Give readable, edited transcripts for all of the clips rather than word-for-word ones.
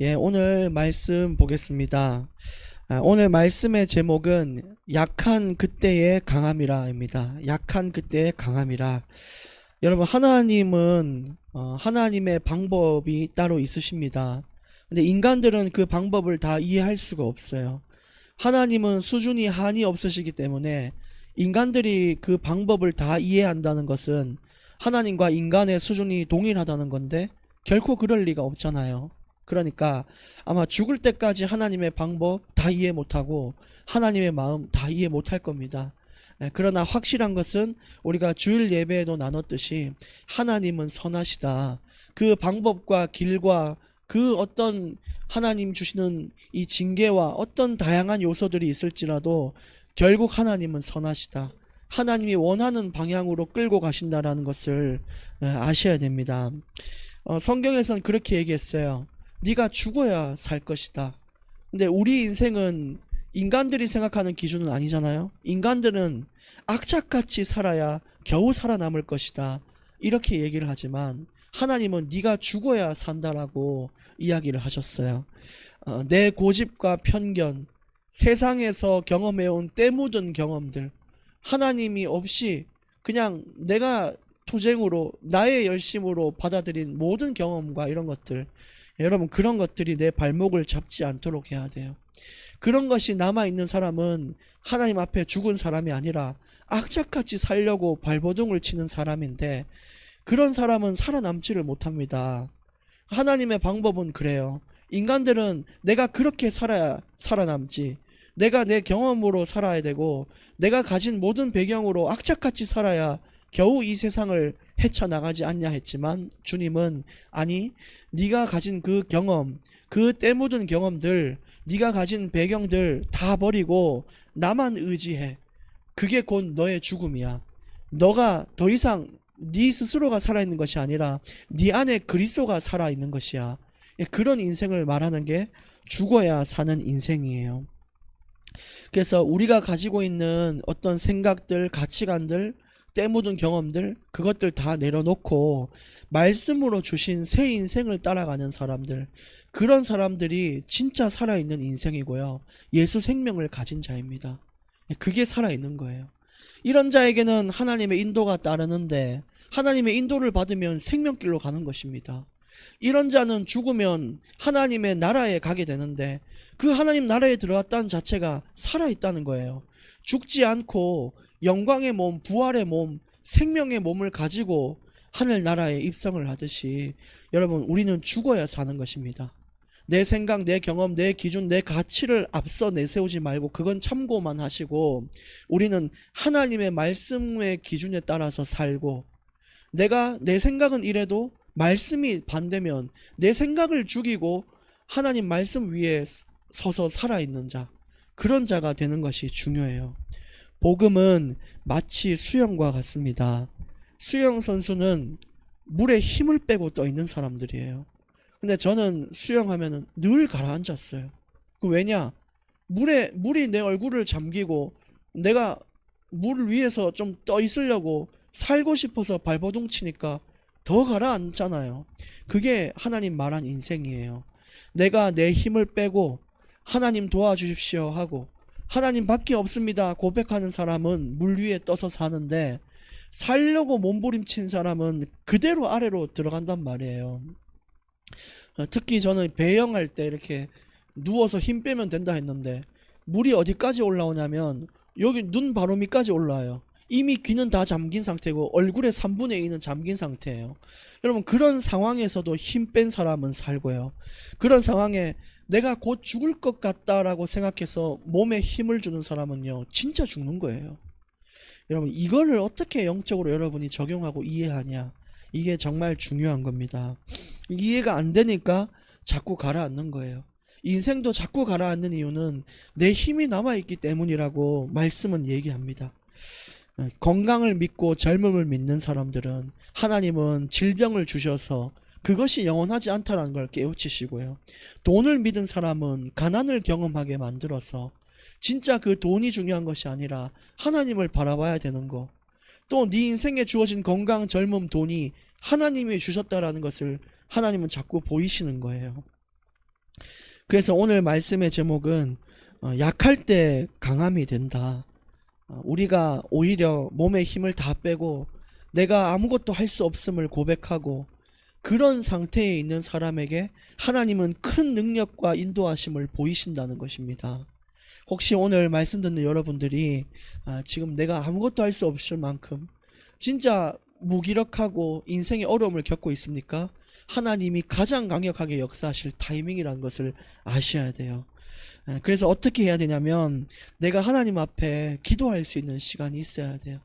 오늘 말씀 보겠습니다. 오늘 말씀의 제목은 약한 그때의 강함이라입니다. 약한 그때의 강함이라. 여러분, 하나님은 하나님의 방법이 따로 있으십니다. 근데 인간들은 그 방법을 다 이해할 수가 없어요. 하나님은 수준이 한이 없으시기 때문에 인간들이 그 방법을 다 이해한다는 것은 하나님과 인간의 수준이 동일하다는 건데 결코 그럴 리가 없잖아요. 그러니까 아마 죽을 때까지 하나님의 방법 다 이해 못하고 하나님의 마음 다 이해 못할 겁니다. 그러나 확실한 것은 우리가 주일 예배에도 나눴듯이 하나님은 선하시다. 그 방법과 길과 그 어떤 하나님 주시는 이 징계와 어떤 다양한 요소들이 있을지라도 결국 하나님은 선하시다. 하나님이 원하는 방향으로 끌고 가신다라는 것을 아셔야 됩니다. 성경에서는 그렇게 얘기했어요. 네가 죽어야 살 것이다. 근데 우리 인생은 인간들이 생각하는 기준은 아니잖아요. 인간들은 악착같이 살아야 겨우 살아남을 것이다. 이렇게 얘기를 하지만 하나님은 네가 죽어야 산다라고 이야기를 하셨어요. 내 고집과 편견, 세상에서 경험해온 때 묻은 경험들, 하나님이 없이 그냥 내가 투쟁으로 나의 열심으로 받아들인 모든 경험과 이런 것들, 여러분 그런 것들이 내 발목을 잡지 않도록 해야 돼요. 그런 것이 남아있는 사람은 하나님 앞에 죽은 사람이 아니라 악착같이 살려고 발버둥을 치는 사람인데 그런 사람은 살아남지를 못합니다. 하나님의 방법은 그래요. 인간들은 내가 그렇게 살아야 살아남지, 내가 내 경험으로 살아야 되고 내가 가진 모든 배경으로 악착같이 살아야 겨우 이 세상을 헤쳐나가지 않냐 했지만 주님은 아니, 네가 가진 그 경험, 그 때 묻은 경험들, 네가 가진 배경들 다 버리고 나만 의지해. 그게 곧 너의 죽음이야. 너가 더 이상 네 스스로가 살아있는 것이 아니라 네 안에 그리스도가 살아있는 것이야. 그런 인생을 말하는 게 죽어야 사는 인생이에요. 그래서 우리가 가지고 있는 어떤 생각들, 가치관들, 때 묻은 경험들, 그것들 다 내려놓고 말씀으로 주신 새 인생을 따라가는 사람들, 그런 사람들이 진짜 살아있는 인생이고요. 예수 생명을 가진 자입니다. 그게 살아있는 거예요. 이런 자에게는 하나님의 인도가 따르는데 하나님의 인도를 받으면 생명길로 가는 것입니다. 이런 자는 죽으면 하나님의 나라에 가게 되는데 그 하나님 나라에 들어갔다는 자체가 살아있다는 거예요. 죽지 않고 영광의 몸, 부활의 몸, 생명의 몸을 가지고 하늘나라에 입성을 하듯이 여러분 우리는 죽어야 사는 것입니다. 내 생각, 내 경험, 내 기준, 내 가치를 앞서 내세우지 말고 그건 참고만 하시고 우리는 하나님의 말씀의 기준에 따라서 살고 내가 내 생각은 이래도 말씀이 반대면 내 생각을 죽이고 하나님 말씀 위에 서서 살아있는 자, 그런 자가 되는 것이 중요해요. 복음은 마치 수영과 같습니다. 수영 선수는 물에 힘을 빼고 떠 있는 사람들이에요. 근데 저는 수영하면 늘 가라앉았어요. 왜냐? 물이 내 얼굴을 잠기고 내가 물 위에서 좀 떠 있으려고 살고 싶어서 발버둥 치니까 더 가라앉잖아요. 그게 하나님 말한 인생이에요. 내가 내 힘을 빼고 하나님 도와주십시오 하고 하나님 밖에 없습니다 고백하는 사람은 물 위에 떠서 사는데 살려고 몸부림친 사람은 그대로 아래로 들어간단 말이에요. 특히 저는 배영할 때 이렇게 누워서 힘 빼면 된다 했는데 물이 어디까지 올라오냐면 여기 눈 바로 밑까지 올라와요. 이미 귀는 다 잠긴 상태고 얼굴의 3분의 2는 잠긴 상태예요. 여러분 그런 상황에서도 힘 뺀 사람은 살고요. 그런 상황에 내가 곧 죽을 것 같다라고 생각해서 몸에 힘을 주는 사람은요 진짜 죽는 거예요. 여러분 이거를 어떻게 영적으로 여러분이 적용하고 이해하냐, 이게 정말 중요한 겁니다. 이해가 안 되니까 자꾸 가라앉는 거예요. 인생도 자꾸 가라앉는 이유는 내 힘이 남아있기 때문이라고 말씀은 얘기합니다. 건강을 믿고 젊음을 믿는 사람들은 하나님은 질병을 주셔서 그것이 영원하지 않다는 걸 깨우치시고요. 돈을 믿은 사람은 가난을 경험하게 만들어서 진짜 그 돈이 중요한 것이 아니라 하나님을 바라봐야 되는 거, 또 네 인생에 주어진 건강, 젊음, 돈이 하나님이 주셨다라는 것을 하나님은 자꾸 보이시는 거예요. 그래서 오늘 말씀의 제목은 약할 때 강함이 된다. 우리가 오히려 몸에 힘을 다 빼고 내가 아무것도 할 수 없음을 고백하고 그런 상태에 있는 사람에게 하나님은 큰 능력과 인도하심을 보이신다는 것입니다. 혹시 오늘 말씀 듣는 여러분들이 지금 내가 아무것도 할 수 없을 만큼 진짜 무기력하고 인생의 어려움을 겪고 있습니까? 하나님이 가장 강력하게 역사하실 타이밍이라는 것을 아셔야 돼요. 그래서 어떻게 해야 되냐면 내가 하나님 앞에 기도할 수 있는 시간이 있어야 돼요.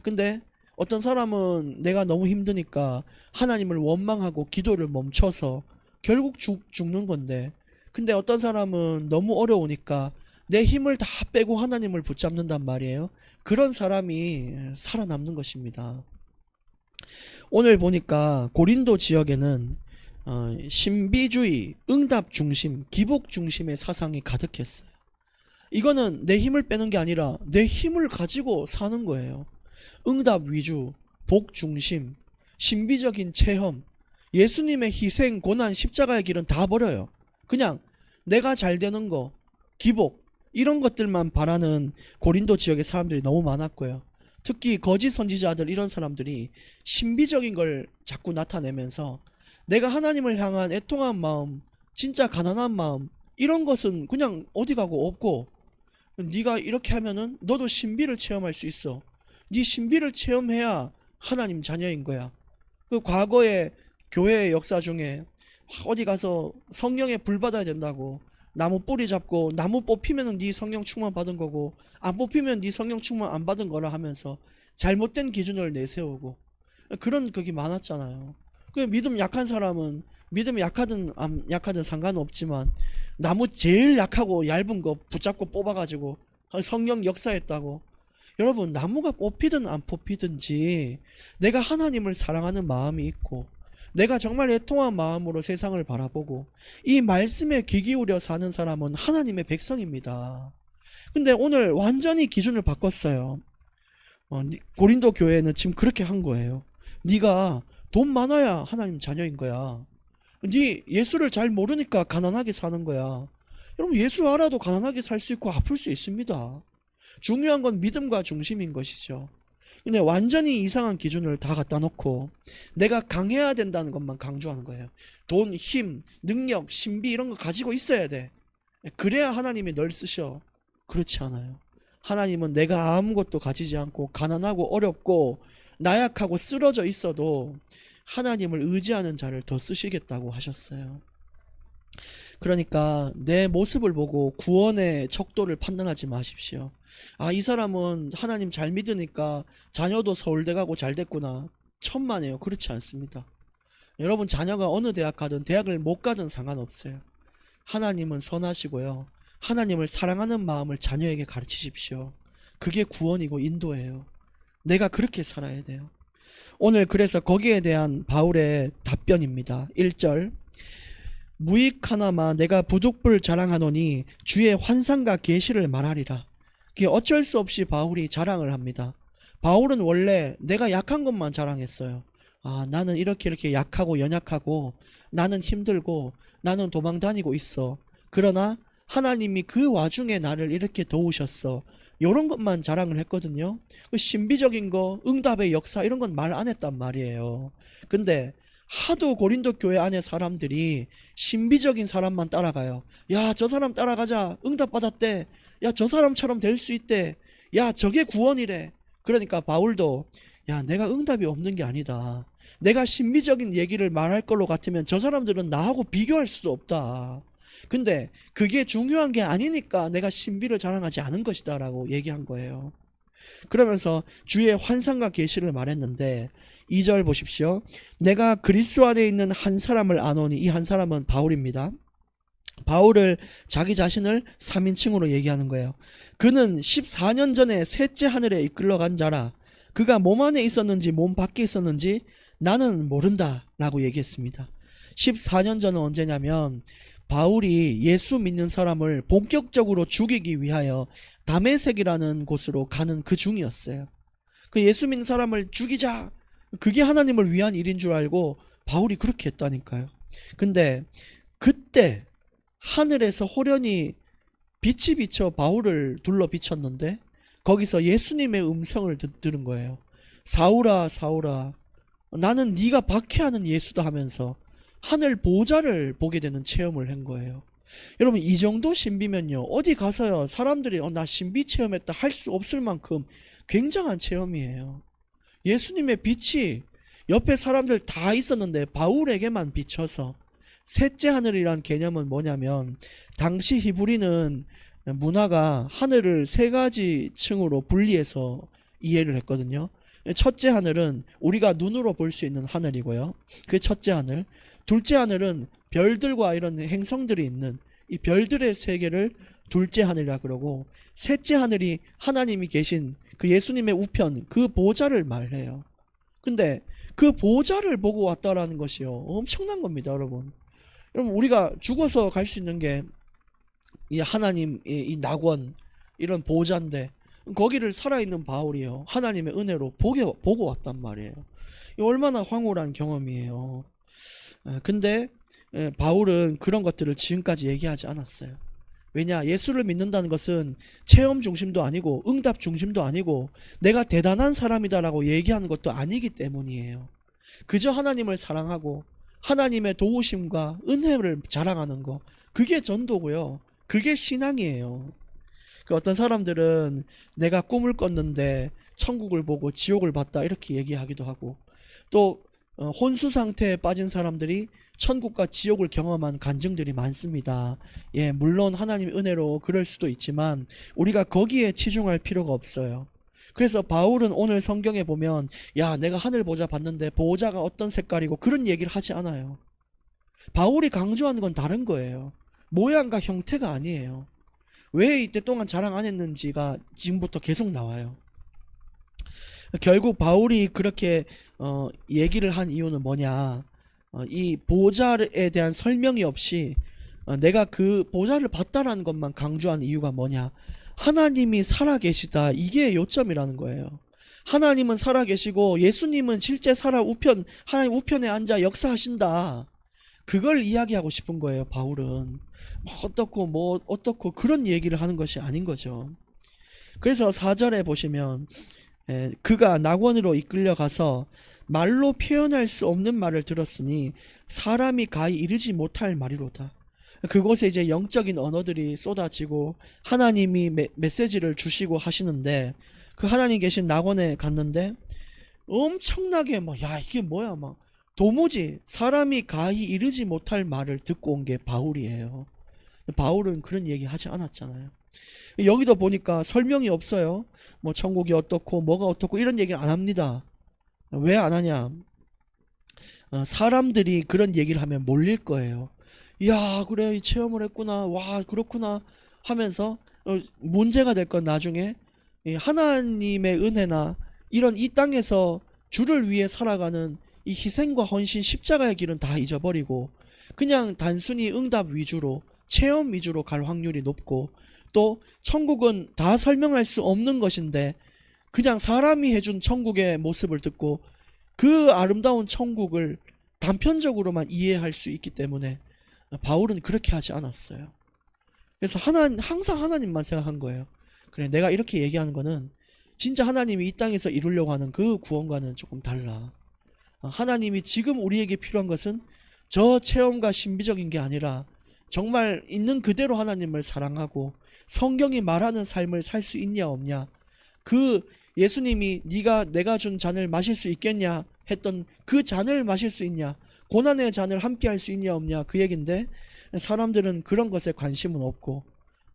근데 어떤 사람은 내가 너무 힘드니까 하나님을 원망하고 기도를 멈춰서 결국 죽는 건데, 근데 어떤 사람은 너무 어려우니까 내 힘을 다 빼고 하나님을 붙잡는단 말이에요. 그런 사람이 살아남는 것입니다. 오늘 보니까 고린도 지역에는 신비주의, 응답 중심, 기복 중심의 사상이 가득했어요. 이거는 내 힘을 빼는 게 아니라 내 힘을 가지고 사는 거예요. 응답 위주, 복 중심, 신비적인 체험, 예수님의 희생, 고난, 십자가의 길은 다 버려요. 그냥 내가 잘 되는 거, 기복, 이런 것들만 바라는 고린도 지역의 사람들이 너무 많았고요. 특히 거짓 선지자들, 이런 사람들이 신비적인 걸 자꾸 나타내면서 내가 하나님을 향한 애통한 마음, 진짜 가난한 마음, 이런 것은 그냥 어디 가고 없고, 네가 이렇게 하면은 너도 신비를 체험할 수 있어. 네 신비를 체험해야 하나님 자녀인 거야. 그 과거의 교회의 역사 중에 어디 가서 성령의 불 받아야 된다고 나무 뿌리 잡고 나무 뽑히면은 네 성령 충만 받은 거고 안 뽑히면 네 성령 충만 안 받은 거라 하면서 잘못된 기준을 내세우고 그런 그게 많았잖아요. 그 믿음 약한 사람은 믿음이 약하든 안 약하든 상관없지만 나무 제일 약하고 얇은 거 붙잡고 뽑아가지고 성령 역사했다고. 여러분, 나무가 뽑히든 안 뽑히든지 내가 하나님을 사랑하는 마음이 있고 내가 정말 애통한 마음으로 세상을 바라보고 이 말씀에 귀 기울여 사는 사람은 하나님의 백성입니다. 근데 오늘 완전히 기준을 바꿨어요. 고린도 교회는 지금 그렇게 한 거예요. 네가 돈 많아야 하나님 자녀인 거야. 네 예수를 잘 모르니까 가난하게 사는 거야. 여러분, 예수 알아도 가난하게 살 수 있고 아플 수 있습니다. 중요한 건 믿음과 중심인 것이죠. 근데 완전히 이상한 기준을 다 갖다 놓고 내가 강해야 된다는 것만 강조하는 거예요. 돈, 힘, 능력, 신비 이런 거 가지고 있어야 돼. 그래야 하나님이 널 쓰셔. 그렇지 않아요. 하나님은 내가 아무것도 가지지 않고 가난하고 어렵고 나약하고 쓰러져 있어도 하나님을 의지하는 자를 더 쓰시겠다고 하셨어요. 그러니까 내 모습을 보고 구원의 척도를 판단하지 마십시오. 아, 이 사람은 하나님 잘 믿으니까 자녀도 서울대 가고 잘 됐구나. 천만에요. 그렇지 않습니다. 여러분, 자녀가 어느 대학 가든 대학을 못 가든 상관없어요. 하나님은 선하시고요. 하나님을 사랑하는 마음을 자녀에게 가르치십시오. 그게 구원이고 인도예요. 내가 그렇게 살아야 돼요. 오늘 그래서 거기에 대한 바울의 답변입니다. 1절, 무익하나마 내가 부득불 자랑하노니 주의 환상과 계시를 말하리라. 그게 어쩔 수 없이 바울이 자랑을 합니다. 바울은 원래 내가 약한 것만 자랑했어요. 아, 나는 이렇게 약하고 연약하고 나는 힘들고 나는 도망 다니고 있어. 그러나 하나님이 그 와중에 나를 이렇게 도우셨어. 이런 것만 자랑을 했거든요. 그 신비적인 거, 응답의 역사 이런 건 말 안 했단 말이에요. 근데 하도 고린도 교회 안에 사람들이 신비적인 사람만 따라가요. 야, 저 사람 따라가자. 응답 받았대. 야, 저 사람처럼 될 수 있대. 야, 저게 구원이래. 그러니까 바울도 야, 내가 응답이 없는 게 아니다. 내가 신비적인 얘기를 말할 걸로 같으면 저 사람들은 나하고 비교할 수도 없다. 근데 그게 중요한 게 아니니까 내가 신비를 자랑하지 않은 것이다 라고 얘기한 거예요. 그러면서 주의 환상과 계시를 말했는데 2절 보십시오. 내가 그리스도 안에 있는 한 사람을 아노니, 이 한 사람은 바울입니다. 바울을 자기 자신을 3인칭으로 얘기하는 거예요. 그는 14년 전에 셋째 하늘에 이끌러간 자라. 그가 몸 안에 있었는지 몸 밖에 있었는지 나는 모른다 라고 얘기했습니다. 14년 전은 언제냐면 바울이 예수 믿는 사람을 본격적으로 죽이기 위하여 다메섹이라는 곳으로 가는 그 중이었어요. 그 예수 믿는 사람을 죽이자, 그게 하나님을 위한 일인 줄 알고 바울이 그렇게 했다니까요. 근데 그때 하늘에서 호련히 빛이 비쳐 바울을 둘러 비쳤는데 거기서 예수님의 음성을 들은 거예요. 사울아 사울아 나는 네가 박해하는 예수다 하면서 하늘 보좌를 보게 되는 체험을 한 거예요. 여러분 이 정도 신비면요 어디 가서요 사람들이 나 신비 체험했다 할 수 없을 만큼 굉장한 체험이에요. 예수님의 빛이 옆에 사람들 다 있었는데 바울에게만 비쳐서 셋째 하늘이란 개념은 뭐냐면 당시 히브리는 문화가 하늘을 세 가지 층으로 분리해서 이해를 했거든요. 첫째 하늘은 우리가 눈으로 볼 수 있는 하늘이고요. 그게 첫째 하늘. 둘째 하늘은 별들과 이런 행성들이 있는 이 별들의 세계를 둘째 하늘이라 그러고 셋째 하늘이 하나님이 계신 그 예수님의 우편 그 보좌를 말해요. 근데 그 보좌를 보고 왔다라는 것이요 엄청난 겁니다, 여러분. 여러분 우리가 죽어서 갈 수 있는 게 이 하나님 이 낙원 이런 보좌인데 거기를 살아있는 바울이요 하나님의 은혜로 보고 왔단 말이에요. 얼마나 황홀한 경험이에요. 근데 바울은 그런 것들을 지금까지 얘기하지 않았어요. 왜냐? 예수를 믿는다는 것은 체험 중심도 아니고 응답 중심도 아니고 내가 대단한 사람이다라고 얘기하는 것도 아니기 때문이에요. 그저 하나님을 사랑하고 하나님의 도우심과 은혜를 자랑하는 거 그게 전도고요. 그게 신앙이에요. 어떤 사람들은 내가 꿈을 꿨는데 천국을 보고 지옥을 봤다 이렇게 얘기하기도 하고 또 혼수 상태에 빠진 사람들이 천국과 지옥을 경험한 간증들이 많습니다. 예, 물론 하나님의 은혜로 그럴 수도 있지만 우리가 거기에 치중할 필요가 없어요. 그래서 바울은 오늘 성경에 보면 야 내가 하늘 보좌 봤는데 보좌가 어떤 색깔이고 그런 얘기를 하지 않아요. 바울이 강조하는 건 다른 거예요. 모양과 형태가 아니에요. 왜 이때 동안 자랑 안 했는지가 지금부터 계속 나와요. 결국 바울이 그렇게 얘기를 한 이유는 뭐냐? 이 보좌에 대한 설명이 없이 내가 그 보좌를 봤다라는 것만 강조한 이유가 뭐냐? 하나님이 살아계시다. 이게 요점이라는 거예요. 하나님은 살아계시고 예수님은 실제 하나님 우편에 앉아 역사하신다. 그걸 이야기하고 싶은 거예요, 바울은. 어떻고 그런 얘기를 하는 것이 아닌 거죠. 그래서 4절에 보시면 그가 낙원으로 이끌려 가서 말로 표현할 수 없는 말을 들었으니 사람이 가히 이르지 못할 말이로다. 그곳에 이제 영적인 언어들이 쏟아지고 하나님이 메시지를 주시고 하시는데 그 하나님 계신 낙원에 갔는데 엄청나게 야 이게 뭐야 도무지 사람이 가히 이르지 못할 말을 듣고 온 게 바울이에요. 바울은 그런 얘기 하지 않았잖아요. 여기도 보니까 설명이 없어요. 천국이 어떻고 뭐가 어떻고 이런 얘기를 안 합니다. 왜 안 하냐? 사람들이 그런 얘기를 하면 몰릴 거예요. 야 그래 체험을 했구나 와 그렇구나 하면서 문제가 될 건 나중에 하나님의 은혜나 이런 이 땅에서 주를 위해 살아가는 이 희생과 헌신 십자가의 길은 다 잊어버리고 그냥 단순히 응답 위주로 체험 위주로 갈 확률이 높고 또 천국은 다 설명할 수 없는 것인데 그냥 사람이 해준 천국의 모습을 듣고 그 아름다운 천국을 단편적으로만 이해할 수 있기 때문에 바울은 그렇게 하지 않았어요. 그래서 항상 하나님만 생각한 거예요. 그래 내가 이렇게 얘기하는 거는 진짜 하나님이 이 땅에서 이루려고 하는 그 구원과는 조금 달라. 하나님이 지금 우리에게 필요한 것은 저 체험과 신비적인 게 아니라 정말 있는 그대로 하나님을 사랑하고 성경이 말하는 삶을 살 수 있냐 없냐 그 예수님이 내가 준 잔을 마실 수 있겠냐 했던 그 잔을 마실 수 있냐 고난의 잔을 함께 할 수 있냐 없냐 그 얘긴데 사람들은 그런 것에 관심은 없고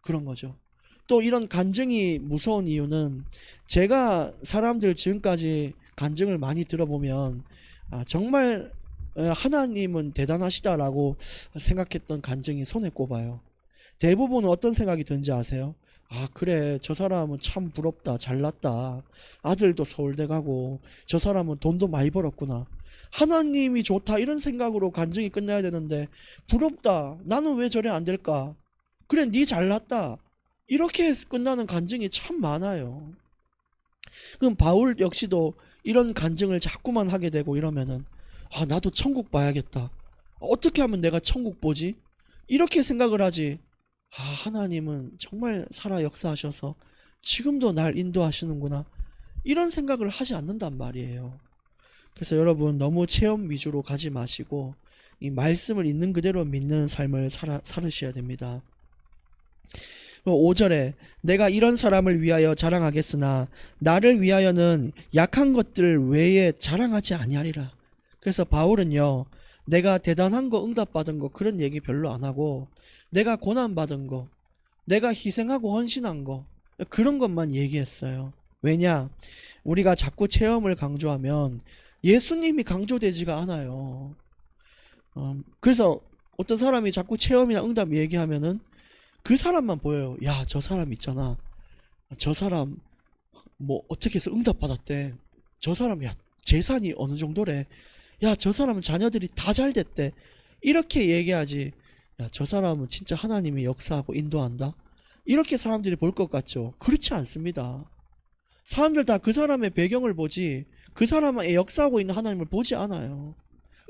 그런 거죠. 또 이런 간증이 무서운 이유는 제가 사람들 지금까지 간증을 많이 들어보면 정말 하나님은 대단하시다라고 생각했던 간증이 손에 꼽아요. 대부분은 어떤 생각이 드는지 아세요? 그래 저 사람은 참 부럽다 잘났다 아들도 서울대 가고 저 사람은 돈도 많이 벌었구나 하나님이 좋다 이런 생각으로 간증이 끝나야 되는데 부럽다 나는 왜 저래 안 될까 그래 니 잘났다 이렇게 끝나는 간증이 참 많아요. 그럼 바울 역시도 이런 간증을 자꾸만 하게 되고 이러면은 나도 천국 봐야겠다. 어떻게 하면 내가 천국 보지? 이렇게 생각을 하지. 아, 하나님은 정말 살아 역사하셔서 지금도 날 인도하시는구나. 이런 생각을 하지 않는단 말이에요. 그래서 여러분 너무 체험 위주로 가지 마시고 이 말씀을 있는 그대로 믿는 삶을 살으셔야 됩니다. 5절에 내가 이런 사람을 위하여 자랑하겠으나 나를 위하여는 약한 것들 외에 자랑하지 아니하리라. 그래서 바울은요, 내가 대단한 거 응답받은 거 그런 얘기 별로 안 하고 내가 고난받은 거, 내가 희생하고 헌신한 거 그런 것만 얘기했어요. 왜냐? 우리가 자꾸 체험을 강조하면 예수님이 강조되지가 않아요. 그래서 어떤 사람이 자꾸 체험이나 응답 얘기하면은 그 사람만 보여요. 야, 저 사람 있잖아. 저 사람 뭐 어떻게 해서 응답 받았대. 저 사람 야 재산이 어느 정도래. 야, 저 사람은 자녀들이 다 잘 됐대. 이렇게 얘기하지. 야, 저 사람은 진짜 하나님이 역사하고 인도한다. 이렇게 사람들이 볼 것 같죠. 그렇지 않습니다. 사람들 다 그 사람의 배경을 보지 그 사람의 역사하고 있는 하나님을 보지 않아요.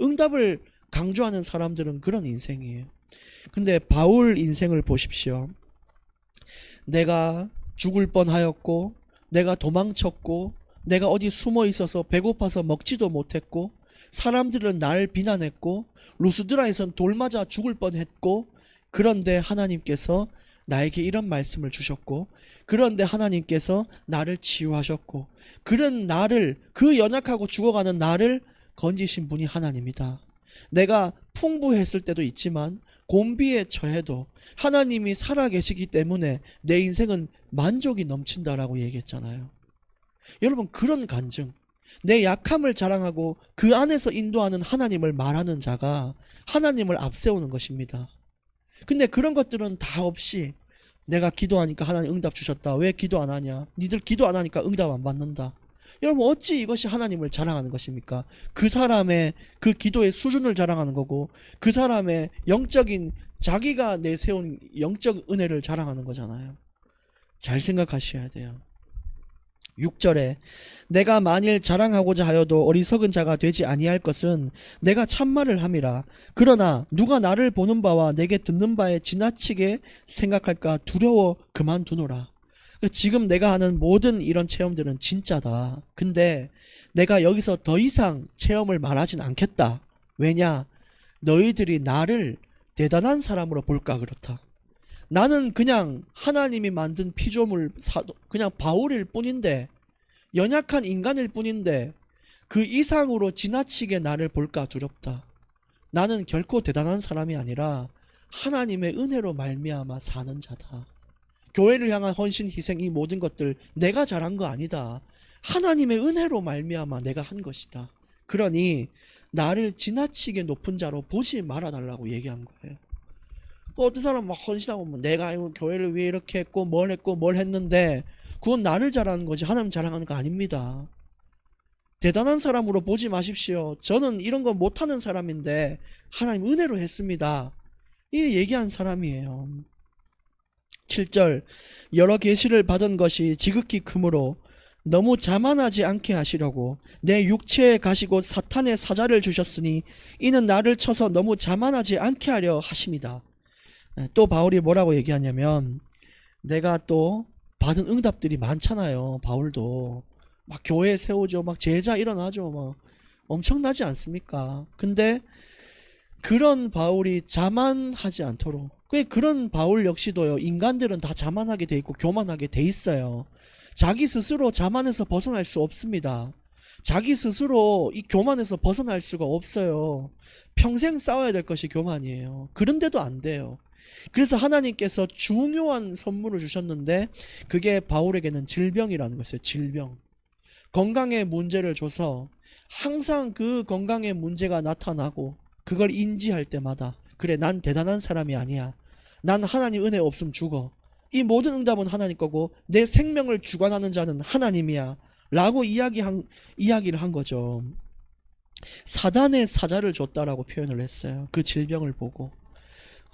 응답을 강조하는 사람들은 그런 인생이에요. 근데 바울 인생을 보십시오. 내가 죽을 뻔하였고 내가 도망쳤고 내가 어디 숨어 있어서 배고파서 먹지도 못했고 사람들은 날 비난했고 루스드라에선 돌 맞아 죽을 뻔했고 그런데 하나님께서 나에게 이런 말씀을 주셨고 그런데 하나님께서 나를 치유하셨고 그런 나를 그 연약하고 죽어가는 나를 건지신 분이 하나님이다. 내가 풍부했을 때도 있지만 곤비에 처해도 하나님이 살아계시기 때문에 내 인생은 만족이 넘친다라고 얘기했잖아요. 여러분 그런 간증 내 약함을 자랑하고 그 안에서 인도하는 하나님을 말하는 자가 하나님을 앞세우는 것입니다. 근데 그런 것들은 다 없이 내가 기도하니까 하나님 응답 주셨다. 왜 기도 안 하냐? 니들 기도 안 하니까 응답 안 받는다. 여러분 어찌 이것이 하나님을 자랑하는 것입니까? 그 사람의 그 기도의 수준을 자랑하는 거고 그 사람의 영적인 자기가 내세운 영적 은혜를 자랑하는 거잖아요. 잘 생각하셔야 돼요. 6절에 내가 만일 자랑하고자 하여도 어리석은 자가 되지 아니할 것은 내가 참말을 함이라. 그러나 누가 나를 보는 바와 내게 듣는 바에 지나치게 생각할까 두려워 그만두노라. 지금 내가 하는 모든 이런 체험들은 진짜다. 근데 내가 여기서 더 이상 체험을 말하진 않겠다. 왜냐? 너희들이 나를 대단한 사람으로 볼까 그렇다. 나는 그냥 하나님이 만든 피조물 그냥 바울일 뿐인데 연약한 인간일 뿐인데 그 이상으로 지나치게 나를 볼까 두렵다. 나는 결코 대단한 사람이 아니라 하나님의 은혜로 말미암아 사는 자다. 교회를 향한 헌신, 희생 이 모든 것들 내가 잘한 거 아니다. 하나님의 은혜로 말미암아 내가 한 것이다. 그러니 나를 지나치게 높은 자로 보지 말아달라고 얘기한 거예요. 어떤 사람 막 헌신하고 내가 교회를 위해 이렇게 했고 뭘 했는데 그건 나를 자랑하는 거지 하나님 자랑하는 거 아닙니다. 대단한 사람으로 보지 마십시오. 저는 이런 거 못하는 사람인데 하나님 은혜로 했습니다. 이 얘기한 사람이에요. 7절 여러 계시를 받은 것이 지극히 크므로 너무 자만하지 않게 하시려고 내 육체에 가시고 사탄의 사자를 주셨으니 이는 나를 쳐서 너무 자만하지 않게 하려 하심이다. 또 바울이 뭐라고 얘기하냐면 내가 또 받은 응답들이 많잖아요. 바울도 막 교회 세우죠. 막 제자 일어나죠. 막 엄청나지 않습니까? 근데 그런 바울이 자만하지 않도록 그런 바울 역시도요. 인간들은 다 자만하게 돼 있고 교만하게 돼 있어요. 자기 스스로 자만해서 벗어날 수 없습니다. 자기 스스로 이 교만에서 벗어날 수가 없어요. 평생 싸워야 될 것이 교만이에요. 그런데도 안 돼요. 그래서 하나님께서 중요한 선물을 주셨는데 그게 바울에게는 질병이라는 것이에요. 질병. 건강의 문제를 줘서 항상 그 건강의 문제가 나타나고 그걸 인지할 때마다 그래 난 대단한 사람이 아니야. 난 하나님 은혜 없으면 죽어. 이 모든 응답은 하나님 거고 내 생명을 주관하는 자는 하나님이야 라고 이야기를 한 거죠. 사단의 사자를 줬다라고 표현을 했어요. 그 질병을 보고.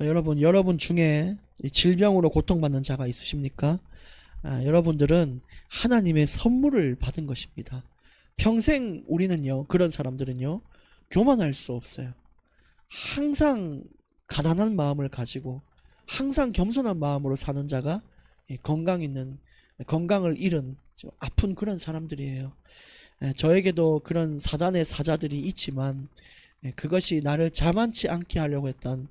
여러분 중에 질병으로 고통받는 자가 있으십니까? 여러분들은 하나님의 선물을 받은 것입니다. 평생 우리는요, 그런 사람들은요, 교만할 수 없어요. 항상 가난한 마음을 가지고 항상 겸손한 마음으로 사는 자가 건강을 잃은 아픈 그런 사람들이에요. 저에게도 그런 사단의 사자들이 있지만 그것이 나를 자만치 않게 하려고 했던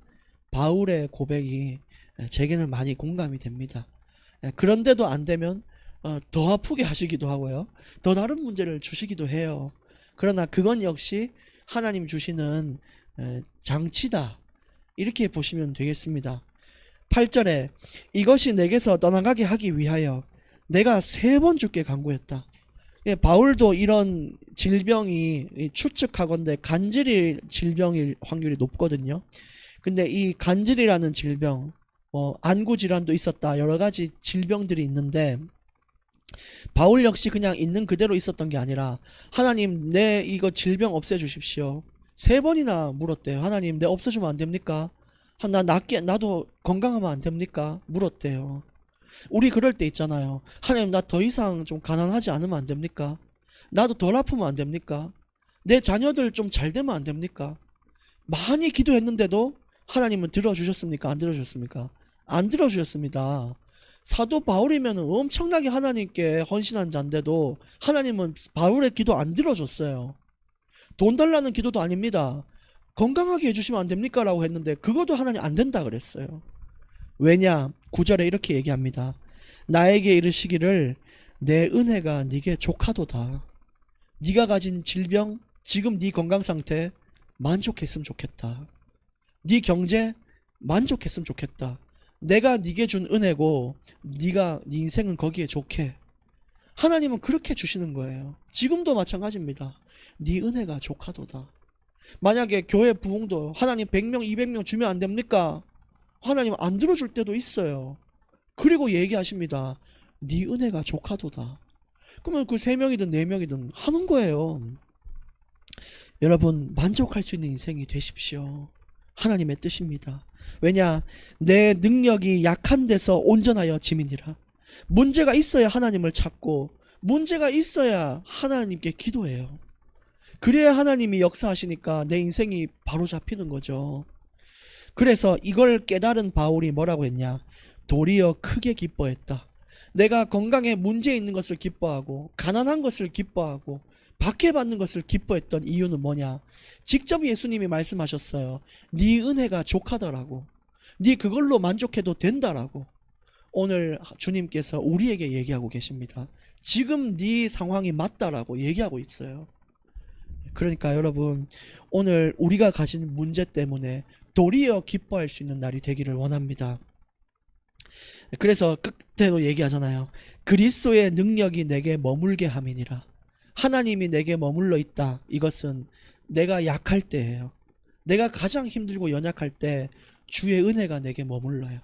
바울의 고백이 제게는 많이 공감이 됩니다. 그런데도 안 되면 더 아프게 하시기도 하고요. 더 다른 문제를 주시기도 해요. 그러나 그건 역시 하나님 주시는 장치다, 이렇게 보시면 되겠습니다. 8절에 이것이 내게서 떠나가게 하기 위하여 내가 3번 주께 간구했다. 바울도 이런 질병이 추측하건대 간질일 질병일 확률이 높거든요. 근데 이 간질이라는 질병, 안구 질환도 있었다, 여러 가지 질병들이 있는데 바울 역시 그냥 있는 그대로 있었던 게 아니라 하나님, 내 이거 질병 없애주십시오. 3번이나 물었대요. 하나님, 내 없애주면 안 됩니까? 나도 건강하면 안 됩니까? 물었대요. 우리 그럴 때 있잖아요. 하나님, 나 더 이상 좀 가난하지 않으면 안 됩니까? 나도 덜 아프면 안 됩니까? 내 자녀들 좀 잘 되면 안 됩니까? 많이 기도했는데도 하나님은 들어주셨습니까? 안 들어주셨습니까? 안 들어주셨습니다. 사도 바울이면 엄청나게 하나님께 헌신한 자인데도 하나님은 바울의 기도 안 들어줬어요. 돈 달라는 기도도 아닙니다. 건강하게 해주시면 안 됩니까? 라고 했는데 그것도 하나님 안 된다 그랬어요. 왜냐? 9절에 이렇게 얘기합니다. 나에게 이르시기를 내 은혜가 네게 족하도다. 네가 가진 질병, 지금 네 건강 상태 만족했으면 좋겠다. 네 경제 만족했으면 좋겠다. 내가 네게 준 은혜고 네 인생은 거기에 좋게. 하나님은 그렇게 주시는 거예요. 지금도 마찬가지입니다. 네 은혜가 족하도다. 만약에 교회 부흥도 하나님 100명 200명 주면 안 됩니까? 하나님 안 들어줄 때도 있어요. 그리고 얘기하십니다. 네 은혜가 족하도다. 그러면 그 3명이든 4명이든 하는 거예요. 여러분, 만족할 수 있는 인생이 되십시오. 하나님의 뜻입니다. 왜냐? 내 능력이 약한 데서 온전하여 짐이니라. 문제가 있어야 하나님을 찾고 문제가 있어야 하나님께 기도해요. 그래야 하나님이 역사하시니까 내 인생이 바로 잡히는 거죠. 그래서 이걸 깨달은 바울이 뭐라고 했냐? 도리어 크게 기뻐했다. 내가 건강에 문제 있는 것을 기뻐하고 가난한 것을 기뻐하고 박해받는 것을 기뻐했던 이유는 뭐냐? 직접 예수님이 말씀하셨어요. 네 은혜가 족하더라고. 네 그걸로 만족해도 된다라고. 오늘 주님께서 우리에게 얘기하고 계십니다. 지금 네 상황이 맞다라고 얘기하고 있어요. 그러니까 여러분, 오늘 우리가 가진 문제 때문에 도리어 기뻐할 수 있는 날이 되기를 원합니다. 그래서 끝에도 얘기하잖아요. 그리스도의 능력이 내게 머물게 함이니라. 하나님이 내게 머물러 있다. 이것은 내가 약할 때예요. 내가 가장 힘들고 연약할 때 주의 은혜가 내게 머물러요.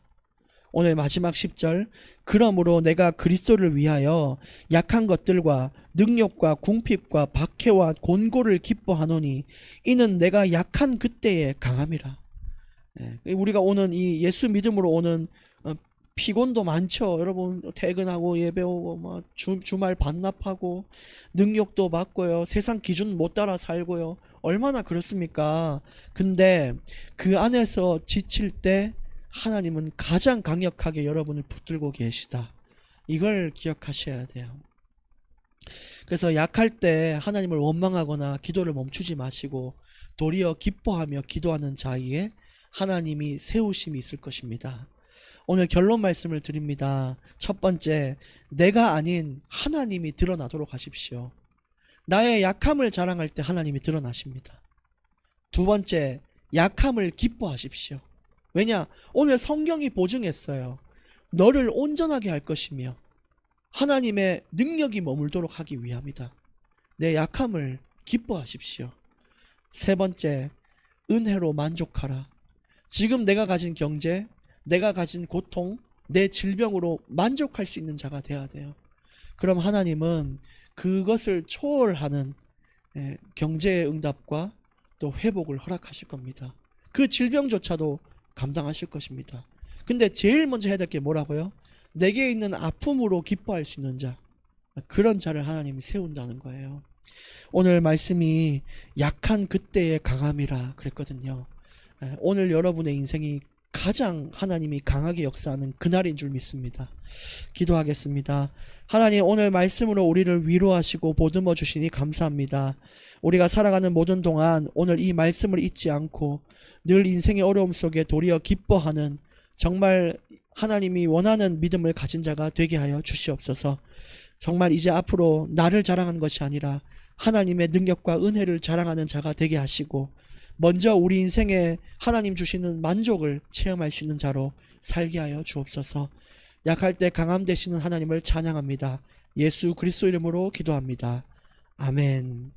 오늘 마지막 10절, 그러므로 내가 그리스도를 위하여 약한 것들과 능력과 궁핍과 박해와 곤고를 기뻐하노니 이는 내가 약한 그때에 강함이라. 우리가 오는 이 예수 믿음으로 오는 피곤도 많죠. 여러분, 퇴근하고 예배 오고 주말 반납하고 능력도 받고요. 세상 기준 못 따라 살고요. 얼마나 그렇습니까? 근데 그 안에서 지칠 때 하나님은 가장 강력하게 여러분을 붙들고 계시다. 이걸 기억하셔야 돼요. 그래서 약할 때 하나님을 원망하거나 기도를 멈추지 마시고 도리어 기뻐하며 기도하는 자에게 하나님이 세우심이 있을 것입니다. 오늘 결론 말씀을 드립니다. 첫 번째, 내가 아닌 하나님이 드러나도록 하십시오. 나의 약함을 자랑할 때 하나님이 드러나십니다. 두 번째, 약함을 기뻐하십시오. 왜냐? 오늘 성경이 보증했어요. 너를 온전하게 할 것이며 하나님의 능력이 머물도록 하기 위함이다. 내 약함을 기뻐하십시오. 세 번째, 은혜로 만족하라. 지금 내가 가진 경제, 내가 가진 고통, 내 질병으로 만족할 수 있는 자가 되어야 돼요. 그럼 하나님은 그것을 초월하는 경제의 응답과 또 회복을 허락하실 겁니다. 그 질병조차도 감당하실 것입니다. 근데 제일 먼저 해야 될 게 뭐라고요? 내게 있는 아픔으로 기뻐할 수 있는 자, 그런 자를 하나님이 세운다는 거예요. 오늘 말씀이 약한 그때의 강함이라 그랬거든요. 오늘 여러분의 인생이 가장 하나님이 강하게 역사하는 그날인 줄 믿습니다. 기도하겠습니다. 하나님, 오늘 말씀으로 우리를 위로하시고 보듬어 주시니 감사합니다. 우리가 살아가는 모든 동안 오늘 이 말씀을 잊지 않고 늘 인생의 어려움 속에 도리어 기뻐하는, 정말 하나님이 원하는 믿음을 가진 자가 되게 하여 주시옵소서. 정말 이제 앞으로 나를 자랑하는 것이 아니라 하나님의 능력과 은혜를 자랑하는 자가 되게 하시고, 먼저 우리 인생에 하나님 주시는 만족을 체험할 수 있는 자로 살게 하여 주옵소서. 약할 때 강함 되시는 하나님을 찬양합니다. 예수 그리스도 이름으로 기도합니다. 아멘.